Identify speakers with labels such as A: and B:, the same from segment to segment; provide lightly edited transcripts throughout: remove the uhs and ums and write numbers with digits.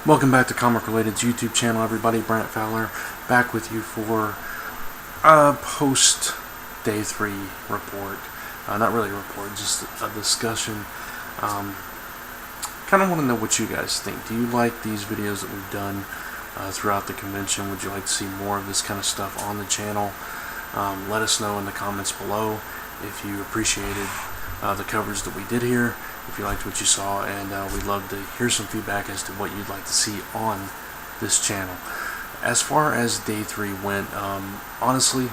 A: Welcome back to Comic Related's YouTube channel, everybody. Brant Fowler back with you for a post day 3 report. Not really a report, just a discussion. Kind of want to know what you guys think. Do you like these videos that we've done throughout the convention? Would you like to see more of this kind of stuff on the channel? Let us know in the comments below if you appreciated the coverage that we did here, if you liked what you saw, and we'd love to hear some feedback as to what you'd like to see on this channel. As far as day 3 went, honestly,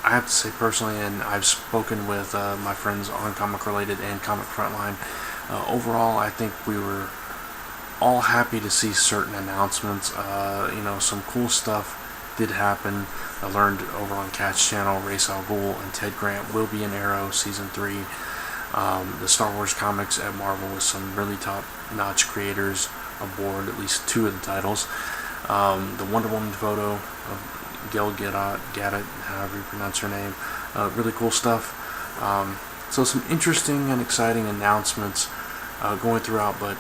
A: I have to say personally, and I've spoken with my friends on Comic Related and Comic Frontline, overall I think we were all happy to see certain announcements. Some cool stuff did happen. I learned over on Cat's channel, Ra's al Ghul and Ted Grant will be in Arrow Season 3. The Star Wars comics at Marvel with some really top-notch creators aboard, at least 2 of the titles. The Wonder Woman photo of Gal Gadot, however you pronounce her name. Really cool stuff. So some interesting and exciting announcements going throughout, but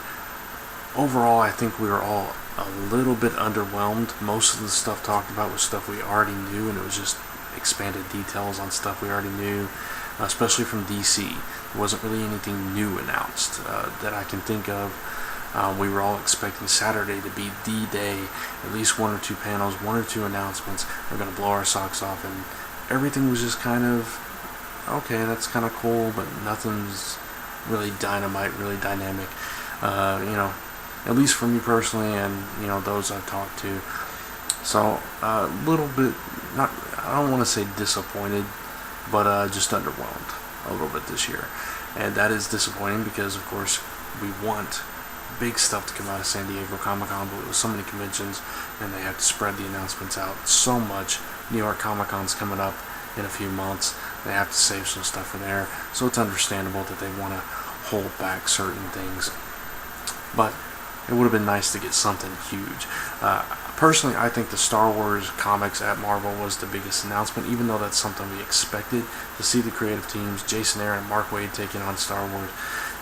A: overall I think we were all a little bit underwhelmed. Most of the stuff talked about was stuff we already knew, and it was just expanded details on stuff we already knew, especially from DC. There wasn't really anything new announced that I can think of. We were all expecting Saturday to be the day, at least 1 or 2 panels, 1 or 2 announcements. We're going to blow our socks off, and everything was just kind of, okay, that's kind of cool, but nothing's really dynamite, really dynamic. At least for me personally, and those I've talked to. So a little bit, I don't want to say disappointed, but just underwhelmed a little bit this year, and that is disappointing because of course we want big stuff to come out of San Diego Comic-Con, but with so many conventions and they have to spread the announcements out so much. New York Comic-Con's coming up in a few months. They have to save some stuff for there, so it's understandable that they want to hold back certain things, but it would have been nice to get something huge. Personally, I think the Star Wars comics at Marvel was the biggest announcement, even though that's something we expected. To see the creative teams, Jason Aaron and Mark Waid, taking on Star Wars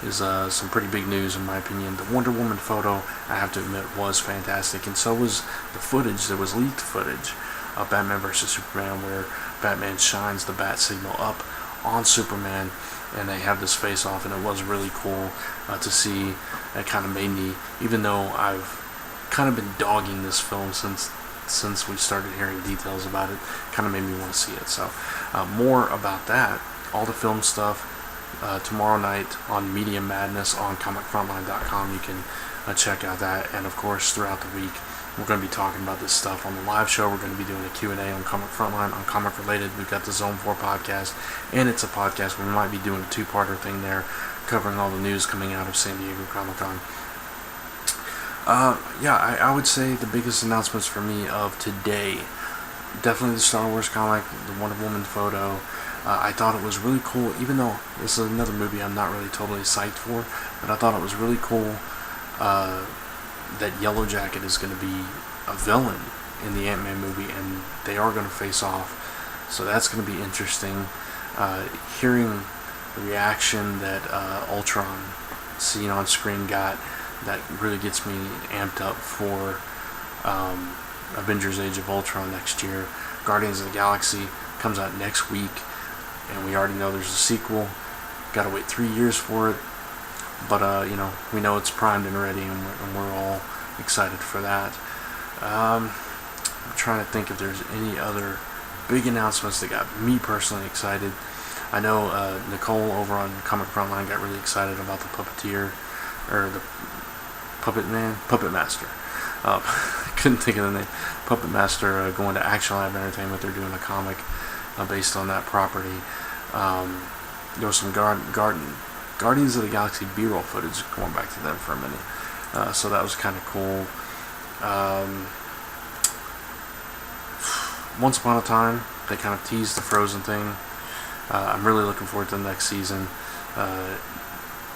A: is some pretty big news in my opinion. The Wonder Woman photo, I have to admit, was fantastic, and so was the footage. There was leaked footage of Batman vs. Superman where Batman shines the bat signal up on Superman, and they have this face-off, and it was really cool to see. It kind of made me, even though I've kind of been dogging this film since we started hearing details about it, kind of made me want to see it. So more about that, all the film stuff, tomorrow night on Media Madness on comicfrontline.com. You can check out that, and of course throughout the week we're going to be talking about this stuff on the live show. We're going to be doing a Q&A on Comic Frontline, on Comic Related. We've got the Zone 4 podcast, and it's a podcast. We might be doing a 2-parter thing there, covering all the news coming out of San Diego Comic-Con. I would say the biggest announcements for me of today, definitely the Star Wars comic, the Wonder Woman photo. I thought it was really cool, even though this is another movie I'm not really totally psyched for, but I thought it was really cool that Yellow Jacket is going to be a villain in the Ant-Man movie, and they are going to face off, so that's going to be interesting. Hearing the reaction that Ultron seen on screen got, that really gets me amped up for Avengers Age of Ultron next year. Guardians of the Galaxy comes out next week, and we already know there's a sequel. Gotta wait 3 years for it, but we know it's primed and ready, and we're all excited for that. I'm trying to think if there's any other big announcements that got me personally excited. I know Nicole over on Comic Frontline got really excited about the Puppeteer, or the Puppet Master. I couldn't think of the name. Puppet Master going to Action Lab Entertainment. They're doing a comic based on that property. There was some Guardians of the Galaxy B-roll footage, going back to them for a minute. So that was kind of cool. Once Upon a Time, they kind of teased the Frozen thing. I'm really looking forward to the next season.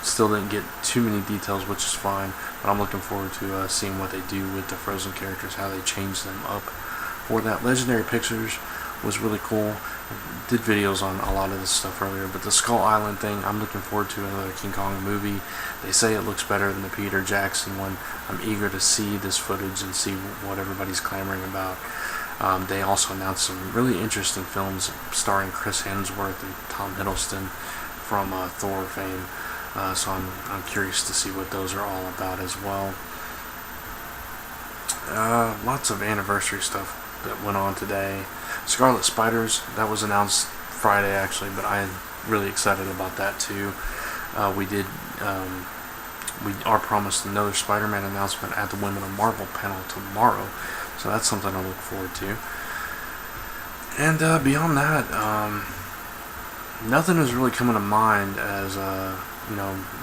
A: Still didn't get too many details, which is fine, but I'm looking forward to seeing what they do with the Frozen characters, how they change them up for that. Legendary Pictures was really cool. I did videos on a lot of this stuff earlier, but the Skull Island thing, I'm looking forward to another King Kong movie. They say it looks better than the Peter Jackson one. I'm eager to see this footage and see what everybody's clamoring about. They also announced some really interesting films starring Chris Hemsworth and Tom Hiddleston from Thor fame. So I'm curious to see what those are all about as well. Lots of anniversary stuff that went on today. Scarlet Spiders, that was announced Friday actually, but I am really excited about that too. We are promised another Spider-Man announcement at the Women of Marvel panel tomorrow, so that's something to look forward to. And beyond that, nothing is really coming to mind as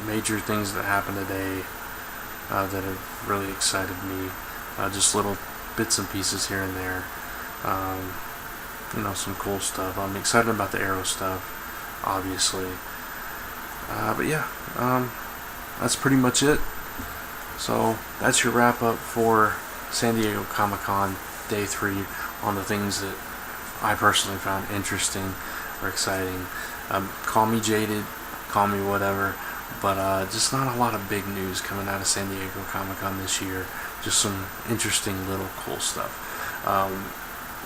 A: major things that happened today that have really excited me. Just little bits and pieces here and there. Some cool stuff. I'm excited about the Arrow stuff, obviously. But yeah, that's pretty much it. So that's your wrap up for San Diego Comic-Con Day 3 on the things that I personally found interesting or exciting. Call me jaded, call me whatever, but just not a lot of big news coming out of San Diego Comic-Con this year. Just some interesting little cool stuff.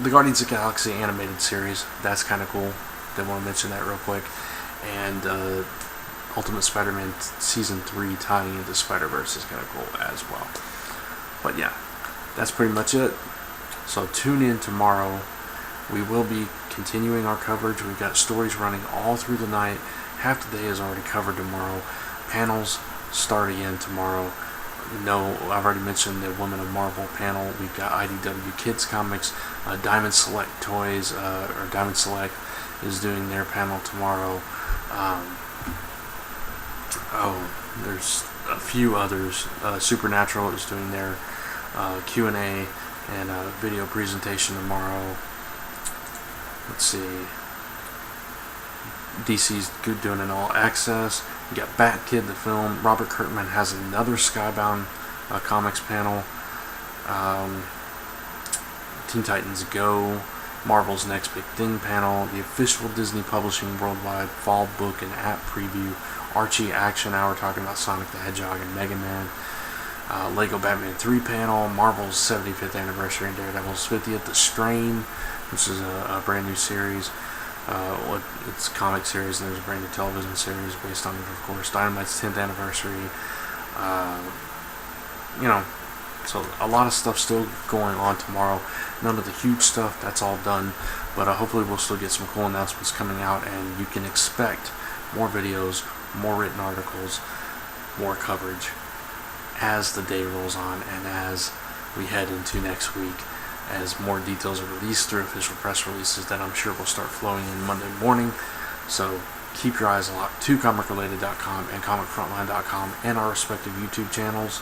A: The Guardians of the Galaxy animated series, that's kind of cool. Did want to mention that real quick. And Ultimate Spider-Man Season 3 tying into Spider-Verse is kind of cool as well. But yeah, that's pretty much it. So tune in tomorrow. We will be continuing our coverage. We've got stories running all through the night. Half the day is already covered tomorrow. Panels start again tomorrow. I've already mentioned the Women of Marvel panel. We've got IDW Kids Comics, Diamond Select Toys, or Diamond Select is doing their panel tomorrow. There's a few others. Supernatural is doing their Q&A and video presentation tomorrow. Let's see. DC's doing an all access. You got Bat-Kid the film. Robert Kirkman has another Skybound comics panel. Teen Titans Go. Marvel's Next Big Thing panel. The official Disney Publishing Worldwide fall book and app preview. Archie Action Hour talking about Sonic the Hedgehog and Mega Man. Lego Batman 3 panel. Marvel's 75th anniversary and Daredevil's 50th. The Strain, which is a brand new series. It's a comic series, and there's a brand new television series based on it, of course. Dynamite's 10th anniversary. So a lot of stuff still going on tomorrow. None of the huge stuff, that's all done, but hopefully we'll still get some cool announcements coming out, and you can expect more videos, more written articles, more coverage as the day rolls on and as we head into next week, as more details are released through official press releases that I'm sure will start flowing in Monday morning. So keep your eyes locked to comicrelated.com and comicfrontline.com and our respective YouTube channels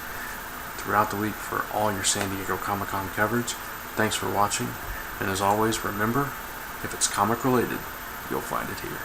A: throughout the week for all your San Diego Comic-Con coverage. Thanks for watching, and as always, remember, if it's comic related, you'll find it here.